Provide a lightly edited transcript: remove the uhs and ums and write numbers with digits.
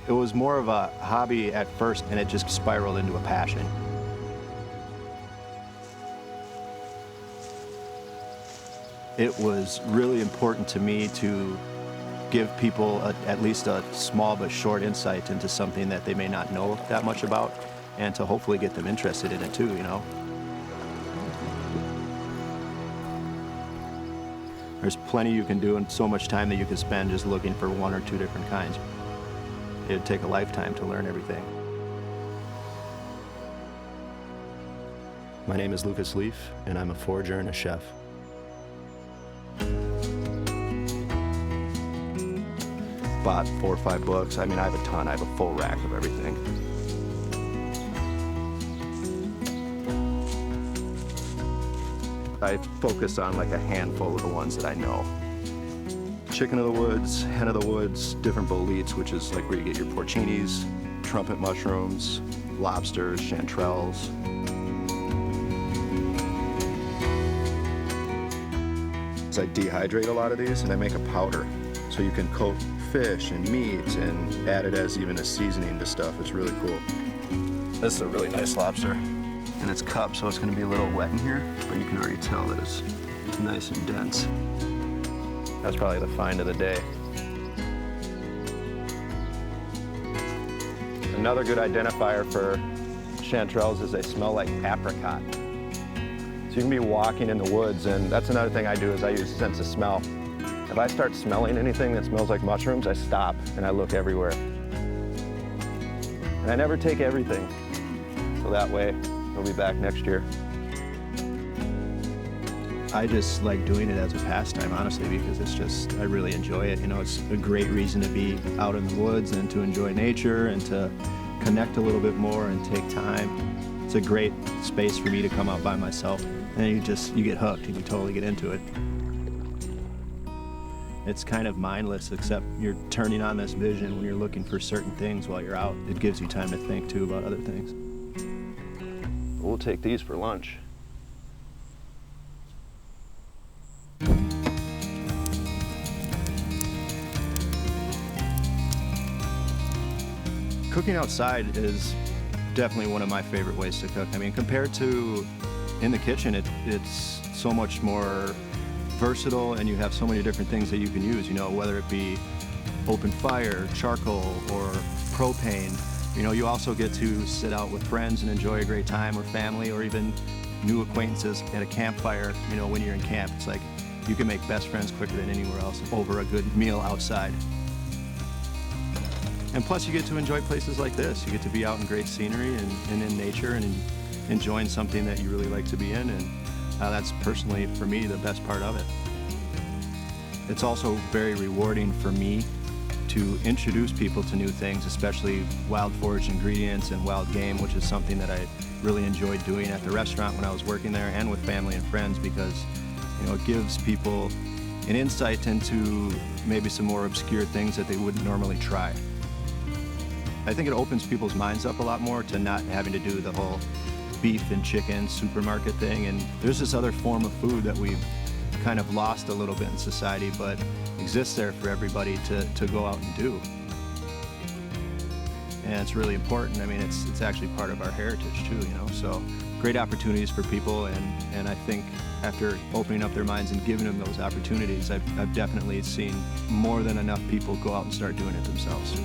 It was more of a hobby at first, and it just spiraled into a passion. It was really important to me to give people at least a small but short insight into something that they may not know that much about, and to hopefully get them interested in it too, you know? There's plenty you can do and so much time that you can spend just looking for one or two different kinds. It'd take a lifetime to learn everything. My name is Lukas Leaf, and I'm a forager and a chef. Bought 4 or 5 books. I mean, I have a ton. I have a full rack of everything. I focus on like a handful of the ones that I know. Chicken of the woods, hen of the woods, different boletes, which is like where you get your porcinis, trumpet mushrooms, lobsters, chanterelles. I dehydrate a lot of these and I make a powder. So you can coat fish and meat and add it as even a seasoning to stuff. It's really cool. This is a really nice lobster. And it's cupped, so it's gonna be a little wet in here, but you can already tell that it's nice and dense. That's probably the find of the day. Another good identifier for chanterelles is they smell like apricot. So you can be walking in the woods, and that's another thing I do is I use sense of smell. If I start smelling anything that smells like mushrooms, I stop and I look everywhere. And I never take everything, so that way we'll be back next year. I just like doing it as a pastime, honestly, because it's just, I really enjoy it. You know, it's a great reason to be out in the woods and to enjoy nature and to connect a little bit more and take time. It's a great space for me to come out by myself, and you get hooked and you totally get into it. It's kind of mindless, except you're turning on this vision when you're looking for certain things while you're out. It gives you time to think too about other things. We'll take these for lunch. Cooking outside is definitely one of my favorite ways to cook. I mean, compared to in the kitchen, it's so much more versatile, and you have so many different things that you can use, you know, whether it be open fire, charcoal, or propane. You know, you also get to sit out with friends and enjoy a great time, or family, or even new acquaintances at a campfire. You know, when you're in camp, it's like you can make best friends quicker than anywhere else over a good meal outside. And plus you get to enjoy places like this. You get to be out in great scenery and in nature and enjoying something that you really like to be in, and that's personally, for me, the best part of it. It's also very rewarding for me to introduce people to new things, especially wild foraged ingredients and wild game, which is something that I really enjoyed doing at the restaurant when I was working there and with family and friends, because, you know, it gives people an insight into maybe some more obscure things that they wouldn't normally try. I think it opens people's minds up a lot more to not having to do the whole beef and chicken supermarket thing, and there's this other form of food that we've kind of lost a little bit in society, but exists there for everybody to go out and do. And it's really important. I mean, it's actually part of our heritage too, you know, so great opportunities for people, and I think after opening up their minds and giving them those opportunities, I've definitely seen more than enough people go out and start doing it themselves.